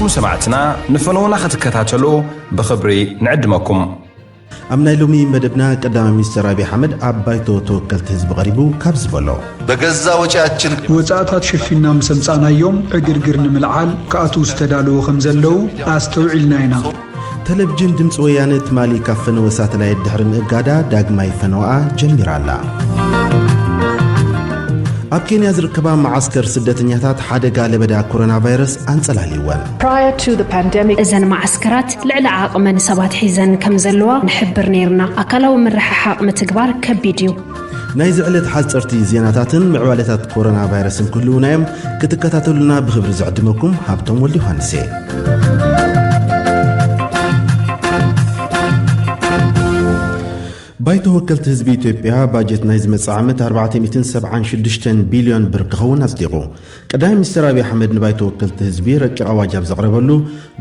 كلكم سمعتنا نفنونا ختكتاتلو بخبري نعدمكم أمنا لومي مدبنا قدام مستر أبي حمد عبايتو توكلت حزب غريبو كابز بولو بغزا وجاچن وصاتات شفينا مسمصانا يوم اغرغرن ملعال كاتو استدالو خمزلو استوعلناينا تلفزيون دمص ويانت مالي كفنو ساتلايت دحرن اغادا داغماي فنوآ جميرالا ኣብ ኬንያ ዝርከባ ማዓስከር ስደተኛታት ሓደጋ ለበዳ ኮሮና ቫይረስ አንጸላሊወን Prior to the pandemic እዘን ማዓስከራት ልዕሊ ዓቕመን ሰባት ሒዘን ከም ዘለዋ ንሕብር ነርና ኣካላዊ ምርሕሓቅ ምትግባር ከቢድ እዩ ናይ ዝዕለት ሓጸርቲ ዜናታትን ምዕባለታት ኮሮና ቫይረስን ኩሉናዮም ክትከታተሉና ብኽብሪ ዝዕድመኩም ሃብቶም ወልዲ ዮሐንስ بايتو وكلت حزب ኢትዮጵያ ባጀት ናይ ዝመጽእ ዓመት 476 ቢልዮን ብር ክኸውን ኣጽዲቑ ቀዳማይ ሚኒስትር አብይ አሕመድ ንባይቶ ወከልቲ ህዝቢ ረቂቕ ኣዋጅ ኣብ ዘቕረበሉ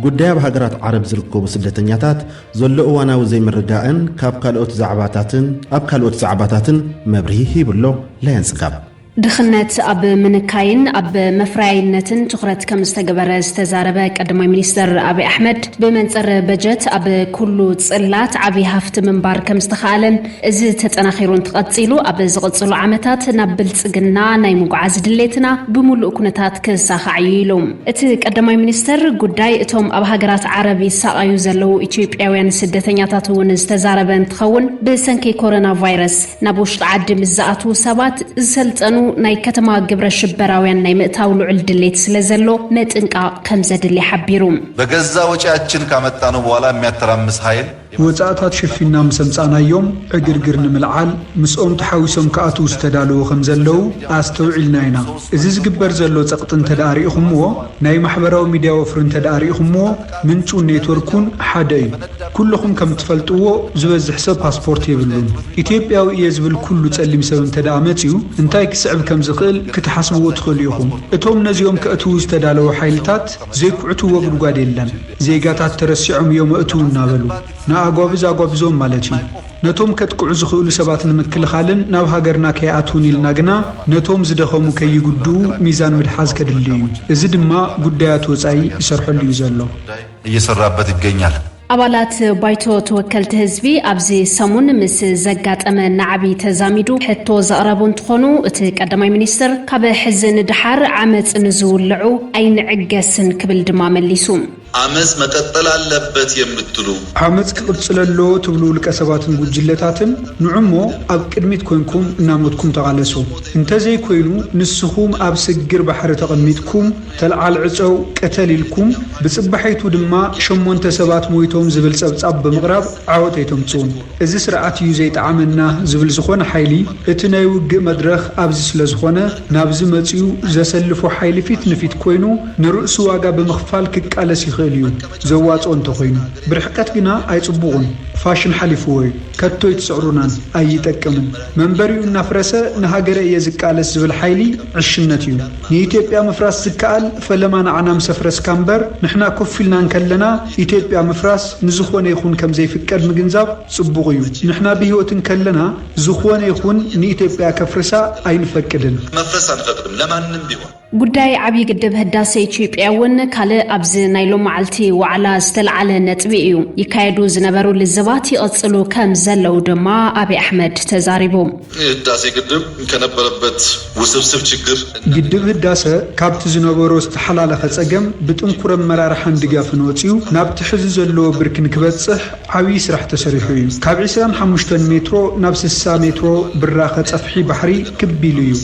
ጉዳይ ኣብ ሃገራት ዓረብ ዝርከቡ ስደተኛታት ዘሎ እዋናዊ ዘይምርዳእን ካብ ካልኦት ዛዕባታትን መብርሂ ሂብሎ ለየንጽጋብ ድኽነት ኣብ ምንካይን ኣብ መፍራይነትን ትኹረት ከም ዝተገበረ ዝተዛረበ ቀዳማይ ሚኒስትር አብይ አሕመድ ብመንጸር በጀት ኣብ ኩሉ ጽላት ዓብይ ሃፍቲ ምንባር ከም ዝተኻኣለን እዚ ተጠናኺሩን ተቐጺሉ ኣብ ዝቕጽሉ ዓመታት ናብ ብልጽግና ናይ ምጉዓዝ ድሌትና ብምሉእ ኩነታት ክሳኻዕ ኢሎም እቲ ቀዳማይ ሚኒስትር ጉዳይ እቶም ኣብ ሃገራት ዓረብ ይሳቐዩ ዘለው ኢትዮጵያውያን ስደተኛታት እውን ዝተዛረበ እንትኸውን ብሰንኪ ኮሮና ቫይረስ ናብ ውሽጢ ዓዲ ምዝኣቱ ሰባት ዝሰልጠኑ ናይ ከተማ ግብረ ሽበራውያን ናይ ምእታው ልዑል ድሌት ስለዘሎ መጥንቃቅ ከም ዘድሊ ሓቢሩ በገዛ ወጪያችን ካመጣነው በኋላ የሚያተራምስ ኃይል ወጻአታት ሽፊና መስምጻናዮም እግርግርን ምልዓል ምስኦም ተሓዊሶም ከኣቱ ዝተዳለው ከም ዘለው ኣስተውዒልናይና እዚ ዝግበር ዘሎ ጸቅጥን ተዳሪኢኹምዎ ናይ ማሕበራዊ ሚድያ ወፍርን ተዳሪኢኹምዎ ምንጩ ኔትወርኩን ሓደ እዩ ኩልኹም ከም ትፈልጥዎ ዝበዝሕ ሰብ ፓስፖርት የብሉን ኢትዮጵያዊ እየ ዝብል ኩሉ ጸሊም ሰብ እንተዳመጽዩ እንታይ ክስዕብ ከም ዝኽእል ክትሓስብዎ ትኽእሉ ኢኹም እቶም ነዚኦም ከእቱ ዝተዳለው ሓይልታት ዘይኩዕቱ ወግድጓድ የለን ዜጋታት ተረሲዖም እዮም እቱ እናበሉ ናአጓብዞም ማለት እዩ ነቶም ከጥቁዑ ዝኽእሉ ሰባት ንምክልኻልን ናብ ሃገርና ከይኣቱን ኢልና ግና ነቶም ዝደኸሙ ከይጉዱ ሚዛን ምድሓዝ ከድልዩ እዚ ድማ ጉዳያት ወጻኢ ይሰርሐሉ እዩ ዘሎ እየሰራበት ይገኛል አባላት ባይቶ ተወከልቲ ህዝቢ ኣብዚ ሰሙን ምስ ዘጋጠመ ናዕቢ ተዛሚዱ ሕቶ ዘቕረቡ እንትኾኑ እቲ ቀዳማይ ሚኒስትር ካብ ሕዝን ድሓር ዓመፅ ንዝውልዑ ኣይንዕገስን ክብል ድማ መሊሱ አመጽ መቀጠል አለበት የምትሉ አመጽ ቅጽለሎ ትብሉ ለቀሰባትን ጉጅለታትን ንዑሞ ኣብ ቅድሚት ኮይንኩም እናሞትኩም ተቃለሱ እንተዘይ ኮይኑ ንስኹም ኣብ ስግር ባሕሪ ተቀሚጥኩም ተልዓልዕፀው ቀተልልኩም ብጽባሒቱ ድማ ሸሞንተ ሰባት ሞይቶም ዝብል ጸብጻብ በመቅራብ ዓወተይቶም ጽውን እዚ ስርዓት እዩ ዘይጣዓመና ዝብል ዝኾነ ሓይሊ እቲ ናይ ውግእ መድረኽ ኣብዚ ስለዝኾነ ናብዚ መጽዩ ዘሰልፎ ሓይሊ ፊት ንፊት ኮይኑ ንርእሱ ዋጋ በመኽፋል ክቃለስ ይኽእልዩ ዘዋጽኦ እንተኾይኑ ብርሕቀት ግና ኣይጽቡቑን ፋሽን ሓሊፍዎ ከቶ ይትስዕሩናን ኣይጠቅምን መንበሪኡ እናፍረሰ ንሃገረ የዝቃለስ ዝብል ሓይሊ ዕሽነት እዩ ንኢትዮጵያ ምፍራስ ዝከኣል ፈለማ ንዓና ምሰፍረስ ካምበር ንሕና ኮፊልናን ከለና ኢትዮጵያ ምፍራስ ንዝኾነ ይኹን ከም ዘይፍቀድ ምግንዛብ ጽቡቕ እዩ ንሕና ብህይወትን ከለና ዝኾነ ይኹን ንኢትዮጵያ ከፍርሳ ኣይንፈቅድን መፍረስ አንፈቅድም ለማንም ቢሆን ጉዳይ ዓብይ ግድብ ህዳሴ ኢትዮጵያ እውን ካልእ ኣብዚ ናይ ሎም መዓልቲ ዋዕላ ዝተልዓለ ነጥቢ እዩ ይካየዱ ዝነበሩ ልዝባት ይቐጽሉ ከም ዘለው ድማ አብይ አሕመድ ተዛሪቦም ህዳሴ ግድብ ከነበረበት ውስብስብ ችግር ግድብ ህዳሴ ካብቲ ዝነበሮ ዝተሓላለኸ ጸገም ብጥንኩር መራርሓን ድጋፍን ወጽዩ ናብቲ ሕዚ ዘለዎ ብርክን ክበጽሕ ዓብይ ስራሕ ተሰሪሑ እዩ ካብ 25 ሜትሮ ናብ 60 ሜትሮ ብራኸ ጸፍሒ ባሕሪ ክቢሉ እዩ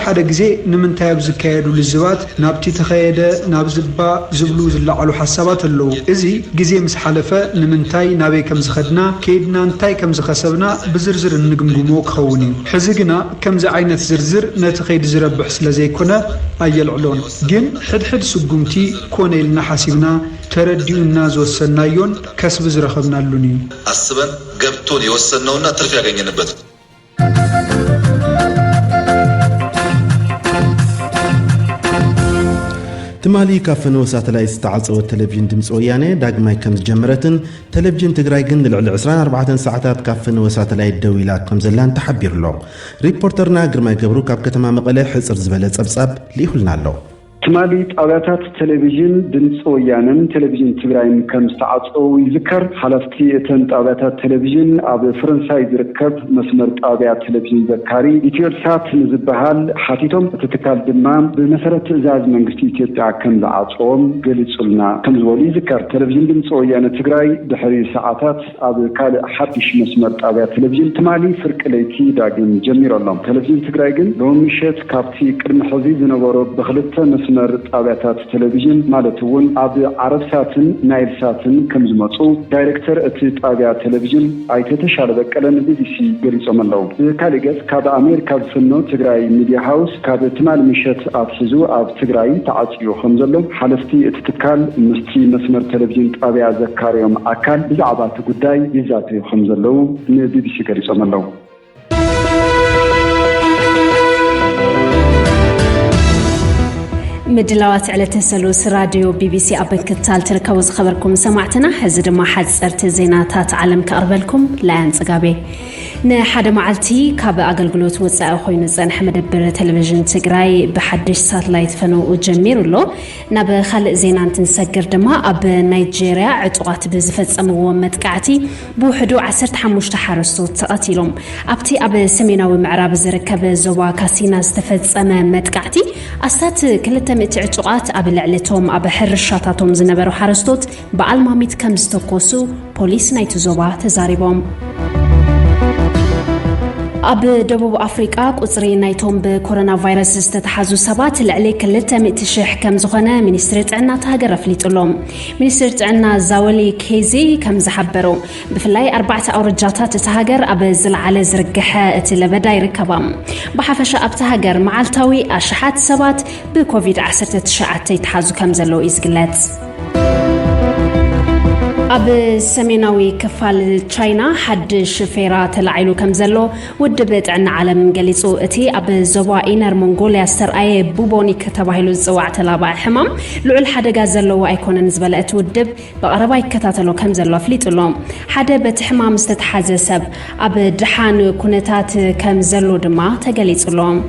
ሓደ ግዜ ንምንታይ ኣብ ዝካየዱ ልዝባት ናብቲ ተኸየደ ናብ ዝባ ዝብሉ ዝለዓሉ ሓሳባት ኣለው እዚ ግዜ ምስ ሓለፈ ንምንታይ ናበይ ከም ዝኸድና ከይድና እንታይ ከም ዝኸሰብና ብዝርዝር እንግምግሞ ክኸውን እዩ ሕዚ ግና ከምዚ ዓይነት ዝርዝር ነቲ ኸይድ ዝረብሕ ስለዘይኮነ ኣየልዕሎን ግን ሕድሕድ ስጉምቲ ኮነ ኢልና ሓሲብና ተረዲኡና ዝወሰናዮን ከስብ ዝረኸብናሉን እዩ አስበን ገብቶን የወሰነውና ትርፍ ያገኘንበት تمالي كافنو ساتلايت استعصوا التلفزيون دمص ويانه داغماي كم جمرتن تلفزيون تግራይ ግን ልዕሊ 24 ሰዓታት ካፍኖ ሳተላይት ደዊላ ከም ዘላን ተሓቢርሎ ሪፖርተርና ግርማይ ገብሩ ካብ ከተማ መቐለ ሕጽር ዝበለ ጸብጻብ ሊሁልና ኣሎ تمالي طاوياتات تلفزيون دمص ويانن تلفزيون تግራይን ከም ዝተዓፀው ይዝከር ሓላፍቲ እተን ጣውያታት ቴሌቪዥን ኣብ ፈረንሳይ ዝርከብ መስመር ጣውያ ቴሌቪዥን ዘካሪ ኢትዮሳት ዝባሃል ሓቲቶም ተተካል ድማ በመሰረት ትዕዛዝ መንግስቲ ኢትዮጵያ ከም ዝዓፀዎም ገሊጹልና ከም ዝበሉ ይዝከር ቴሌቪዥን ድምጽ ወያነ ትግራይ ድሕሪ ሰዓታት ኣብ ካልእ ሓድሽ መስመር ጣውያ ቴሌቪዥን ትማሊ ፍርቅ ለይቲ ዳግም ጀሚሮሎም ቴሌቪዥን ትግራይ ግን ሎሚ ምሽት ካብቲ ቅድሚ ሕዚ ዝነበሮ በክልተ መስመር ጣውያታት ቴሌቪዥን ማለት እውን ኣብ ዓረብሳትን ናይልሳትን ከም ዝመጹ ዳይሬክተር እቲ ጣብያ ቴሌቪዥን ኣይተተሻለ በቀለን ቢቢሲ ገሊጾም ኣለዉ ካልገት ካብ ኣሜሪካ ዝፍኖ ትግራይ ሚድያ ሃውስ ካብ ትማል ምሽት ኣትሒዙ ኣብ ትግራይ ተዓጽዩ ከም ዘሎ ሓለፍቲ እቲ ትካል ምስቲ መስመር ቴሌቪዥን ጣብያ ዘካርዮም ኣካል ብዛዕባ እቲ ጉዳይ ይዛተዩ ከም ዘለዉ ንቢቢሲ ገሊጾም ኣለዉ مدلوات على تسلوس راديو بي بي سي أبكتال تركوز خبركم سمعتنا حزد ما حد صرت زيناتات عالم كأربلكم لا انسقابي نحد معلتي كاب أقلقلوت وصاء خوين الزنح مدبر تلفزيون تقراي بحدش ساتلايت فنو وجمير له ناب خلق زينان تنسقر دما أب نيجيريا عطوات بزفت سمو متقعتي بوحدو عسرت حموش تحرسو تقاتلهم أبتي أب سمينا ومعراب زركب زوا كاسينا استفت سما متقعتي أستات كلتا متعطوات أب لعلتهم أب حرشاتاتهم زنبرو حرستوت بألماميت كم ستوكوسو بوليس نايتو زوا تزاريبهم أب دبوب أفريقيا قصري نايتهم بكورونا فيروس استتحازو سبات العلي كلتا متشح كم زخنا منسترت عنا تهاجر فليت لهم منسترت عنا زاولي كيزي كم زحبرو بفلاي 4 أورجاتات تهاجر أب زل على زرقحة تلبدا يركبام بحفشة أب تهاجر معلتاوي أشحات سبات بكوفيد 19 يتحازو كم زلو إزقلات أب سميناوي كفال تشاينا حد شفيرا تلعيلو كم زلو ودبت عنا عالم قليسو اتي أب زوا إينر منغوليا سرعي بوبوني كتباهيلو الزواع تلابع حمام لعل حدا قازلو وايكونا نزبالات ودب بقرباي كتاتلو كم زلو فليتلو حدا بتحمام استتحازي سب أب دحان كونتات كم زلو دما تقليسلو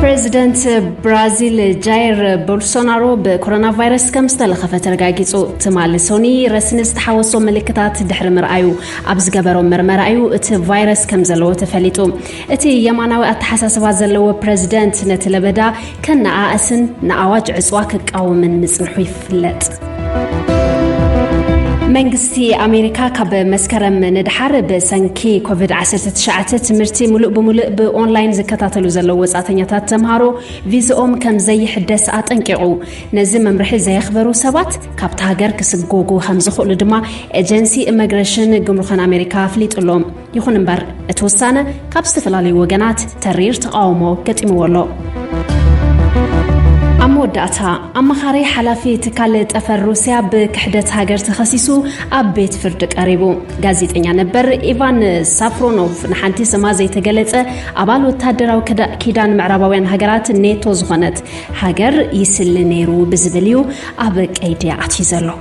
بريزيدنت برازيل جاير بولسونارو بكورونا فيروس كم استلخفت رجاجيسو تمال سوني رسنس تحوسو ملكتات دحر مرأيو أبز جبرو مرأيو ات فيروس كم زلو تفليتو اتي يماناو اتحساسوا زلو بريزيدنت نتلبدا كان نعاسن نعواج عصواك قاو من مسنحو يفلت منغستي أمريكا كاب مسكرم ندحر بسنكي كوفيد 19 تمرتي ملؤ بملؤ بأونلاين زكاتاتلو زلو وصاتنياتات تمهارو فيزኦም كم زي حدس أطنقعو نزي ممرحي زي خبرو سبات كاب تهاجر كسغوغو خمزخول دما ايجنسي إميغريشن جمرخان أمريكا فليتلوم يخون مبر اتوسانه كاب استفلالي وغنات ترير تقاومو كتيمولو أموداتا أمخاري حلافي تكالت أفر روسيا بكحدة هاجر تخصيصو أبيت فردك قريبو غازيت إنيا نبر إيفان سافرونوف نحانتي سما زي تقالت أبالو تادراو كيدان معرباوين هاجرات نيتو زغنت هاجر يسل نيرو بزبليو أبك أيديا أتيزلو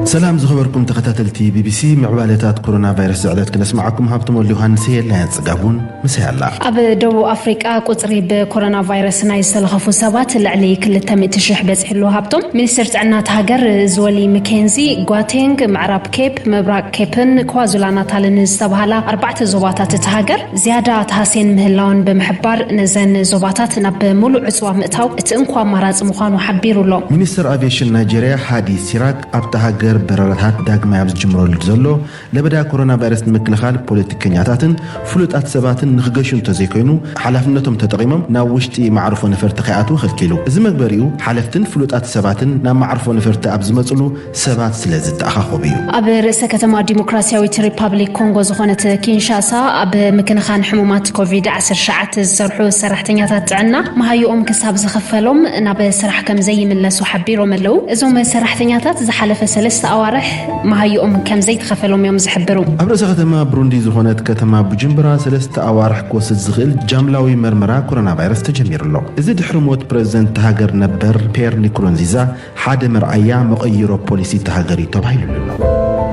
سلام زخبركم تخاتلتي بي بي سي معوالتات كورونا فيروس زعلت كنسمعكم هابتم واليوهان سيلا يتصقابون مساء الله أب دو أفريقيا قطري بكورونا فيروس نايس الخفو سبات اللي كل تمت تشرح بس حلو هابتم منسترت عنا تهاجر زولي مكنزي غواتينغ معرب كيب مبراك كيبن كوازولا ناتالن استبهالا 4 زوباتات تهاجر زيادة تحسين مهلاون بمحبار نزن زوباتات نب ملو عصوا مقتاو اتنقوا مراز مخانو حبيرو له منستر أفيشن نيجيريا حادي سيراك أب تهاجر بررات داغما يابز جمرول زلو لبدا كورونا فيروس مكلخال بوليتيكنياتاتن فلوطات سباتن نخغشون تزيكينو حلفنتهم تطقيمم ناوشتي معرفو نفر تخياتو خلكيلو از مغبريو حلفتن فلوطات سباتن نا معرفو نفر ابز مصلو سبات سلاز تاخخوبيو اب رئيس كتما ديمقراطياويت ريبابليك كونغو زخونت كينشاسا اب مكنخان حمومات كوفيد 19 زرحو سرحتنياتات عنا ما هيوم كساب زخفلهم ناب سرح كم زي ملسو حبيرو ملو ازوم سرحتنياتات زحلف سلسة أوارح ما هيوم كم زيت خفلهم يوم زحبرو أبرز ختما بروندي زخونت كتما بجنبرا سلسة أوارح كوس الزغل جاملاوي مرمرا كورونا فيروس تجمير له إزيد حرموت بريزنت تهاجر نبر بير نيكرونزيزا حاد مرعيا مغيرو بوليسي تهاجري تبايلو له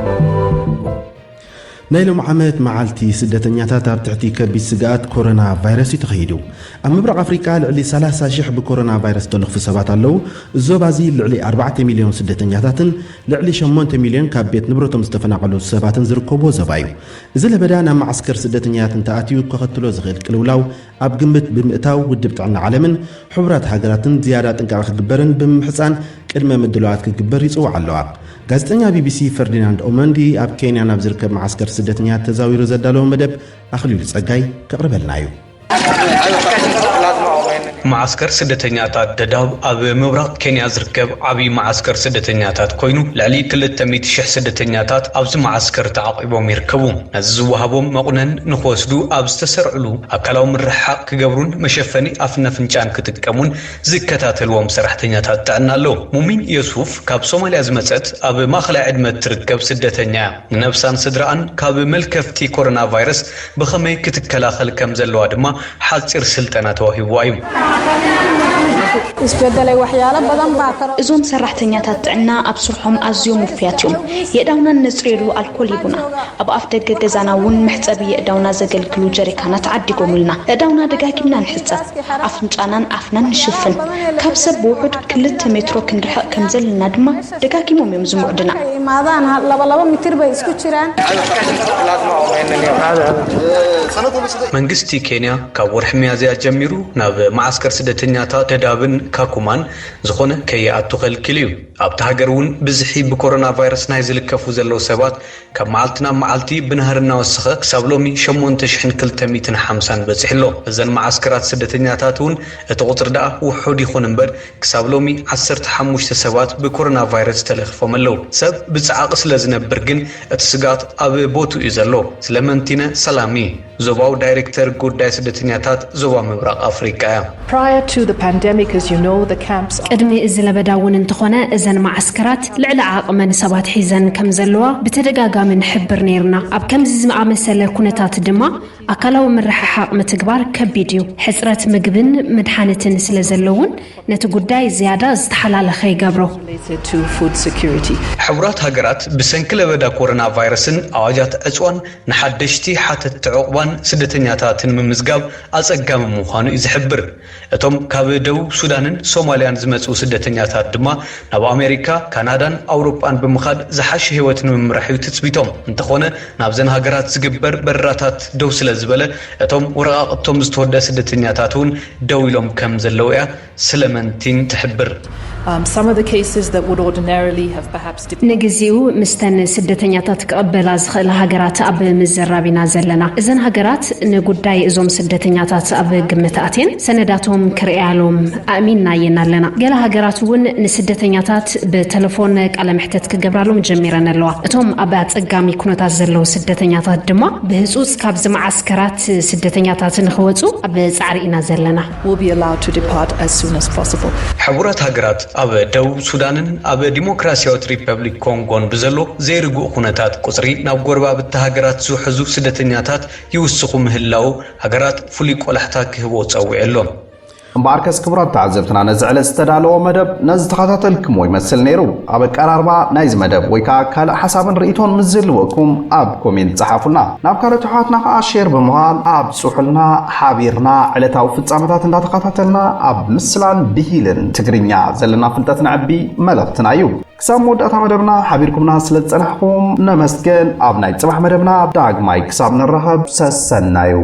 ናይሎም ዓመት መዓልቲ ስደተኛታት ኣብ ትሕቲ ከቢድ ስጋኣት ኮሮና ቫይረስ ተኸይዱ ኣብ ምብራቕ ኣፍሪካ ልዕሊ 30,000 ብኮሮና ቫይረስ ተለኽፉ ሰባት ኣለዉ እዞባዚ ልዕሊ 4 ሚልዮን ስደተኛታትን ልዕሊ 8 ሚልዮን ካብ ቤት ንብረቶም ዝተፈናቐሉ ሰባትን ዝርከብዎ ዞባ እዩ እዚ ለበዳ ናብ ማዓስከር ስደተኛታትን ተኣትዩ ከኸትሎ ዝኽእል ቅልውላው ኣብ ግምት ብምእታው ውድብ ጥዕና ዓለምን ሕቡራት ሃገራትን ዝያዳ ጥንቃቐ ክግበርን ብምሕፃን ቅድመ ምድለዋት ክግበር ይጽውዓ ኣለዋ ጋዜጠኛ ቢቢሲ ፈርዲናንድ ኦመንዲ ኣብ ኬንያ ናብ ዝርከብ ማዓስከር ስደተኛታት ተዛዊሩ ዘዳለዎ መደብ ኣኽሊሉ ጸጋይ ከቕርበልና እዩ معسكر سدتنياتات دداب أب مبرق كينيا زركب عبي معسكر سدتنياتات كوينو لعلي كل التميت شح سدتنياتات أبز معسكر تعاقبهم يركبون نزوهبهم مقنن نخوسدو أبز تسرعلو أكلهم الرحاق كجبرون مشفني أفنا فنجان كتكمون زكتات الوم سرحتنياتات تعنا له مؤمن يوسف كاب صومالي أزمتت أب ما خلع عدمة تركب سدتنيا نفسان صدران كاب ملكفتي كورونا فيروس بخمي كتكلا خلكم زلوا دما حاصر سلطنات وهي وايم isbedelay waxyaalo badan baa karo izoom saraxtanyata tacna absurxum aziyum fiyatum yedawna nasriru alcohol yibuna aba afdeg gazana won maxsabi yedawna zagalglu jarikanat adigomulna yedawna dagakimna nxitsat afncanan afnan nshifn kabsab wuxud 2 metro kindrح kamzelna dma dagakimum yumzumuudna maadana laba mitir bay isku jiraan መንግስቲ ኬንያ ካብ ወርሒ ሚያዝያ ጀሚሩ ናብ ማዓስከር ስደተኛታት ደዳብን ካኩማን ዝኾነ ከይኣቱ ከልክል እዩ ኣብቲ ሃገር እውን ብዝሒ ብኮሮና ቫይረስ ናይ ዝልከፉ ዘለው ሰባት ካብ መዓልትና መዓልቲ ብነህርና ወስኸ ክሳብ ሎሚ 8250 በፂሕሎ እዘን ማዓስከራት ስደተኛታት እውን እቲ ቁጥር ደኣ ውሑድ ይኹን እምበር ክሳብ ሎሚ 15 ሰባት ብኮሮና ቫይረስ ተለኺፎም ኣለዉ ሰብ ብፅዓቕ ስለ ዝነብር ግን እቲ ስጋት ኣብ ቦቱ እዩ ዘሎ ስለመንቲነ ሰላሚ ዞባው ዳይሬክተር ጉዳይ ስደተኛታት ዞባ ምብራቕ አፍሪካ Prior to the pandemic, as you know, the camps ቅድሚ እዚ ለበዳውን እንትኾነ እዘን ማዓስከራት ልዕሊ ዓቕመን ሰባት ሒዘን ከም ዘለዋ ብተደጋጋሚ ንሕብር ነርና ኣብ ከምዚ ዝኣመሰለ ኩነታት ድማ ኣካላዊ ምርሕሓቕ ምትግባር ከቢድ እዩ ሕፅረት ምግብን መድሓኒትን ስለ ዘለውን ነቲ ጉዳይ ዝያዳ ዝተሓላለኸ ይገብሮ to food security. ሕቡራት ሃገራት ብሰንኪ ለበዳ ኮሮና ቫይረስን ኣዋጃት ዕፅዋን ንሓደሽቲ ሓተት ዕቑባን ስደተኛታትን ምምዝጋብ ኣጸጋሚ ምዃኑ እዩ ዝሕብር እቶም ካብ ደቡብ ሱዳንን ሶማልያን ዝመጹ ስደተኛታት ድማ ናብ ኣሜሪካ ካናዳን ኣውሮፓን ብምኻድ ዝሓሸ ህይወትን ምምራሕ እዩ ትጽቢቶም እንተኾነ ናብዘን ሃገራት ዝግበር በራታት ደው ስለ ዝበለ እቶም ወረቓቕቶም ዝተወደ ስደተኛታት እውን ደው ኢሎም ከም ዘለው እያ ስለመንቲን ትሕብር Some of the cases that would ordinarily have perhaps ንግዚኡ ምስተን ስደተኛታት ከቀበላ ዝኽእል ሃገራት ኣብ ምዝራቢና ዘለና እዘን ሃገራት ንጉዳይ እዞም ስደተኛታት ኣብ ግምት ኣቴን ሰነዳቶም ክርያሎም ኣሚንና የናለና ገለ ሃገራት እውን ንስደተኛታት ብቴሌፎን ቃለ መሕተት ክገብራሎም ጀሚረን ኣለዋ እቶም ኣብ ኣጸጋሚ ኩነታት ዘለው ስደተኛታት ድማ ብህጹጽ ካብ ዝማዓስከራት ስደተኛታት ንኽወጹ ኣብ ጻዕሪና ዘለና will be allowed to depart as soon as possible. ሕቡራት ሃገራት ኣብ ደቡብ ሱዳንን ኣብ ዲሞክራሲያዊት ሪፐብሊክ ኮንጎን ብዘሎ ዘይርጉእ ኩነታት ቁጽሪ ናብ ጎረባብቲ ሃገራት ዝውሕዙ ስደተኛታት ይውስኹ ምህላው ሃገራት ፍሉይ ቆላሕታ ክህቦ ጸዊዕሎም እምበኣርከስ ክቡራት ተዓዘብትና ነዚ ዕለት ዝተዳለወ መደብ ነዚ ተኸታተልክሞ ይመስል ነይሩ ኣብ ኣቀራርባ ናይዚ መደብ ወይ ከዓ ካልእ ሓሳብን ርእቶን ምዝልወኩም ኣብ ኮሜንት ፀሓፉልና ናብ ካልኦት ኣሕዋትና ከዓ ሼር ብምባል ኣብ ፅሑልና ሓቢርና ዕለታዊ ፍጻመታት እንዳተኸታተልና ኣብ ምስላን ብሂልን ትግርኛ ዘለና ፍልጠት ንዕቢ መልእኽትና እዩ ክሳብ መወዳእታ መደብና ሓቢርኩምና ስለ ዝፀናሕኩም ነመስገን ኣብ ናይ ፅባሕ መደብና ዳግማይ ክሳብ ንራኸብ ሰሰናዩ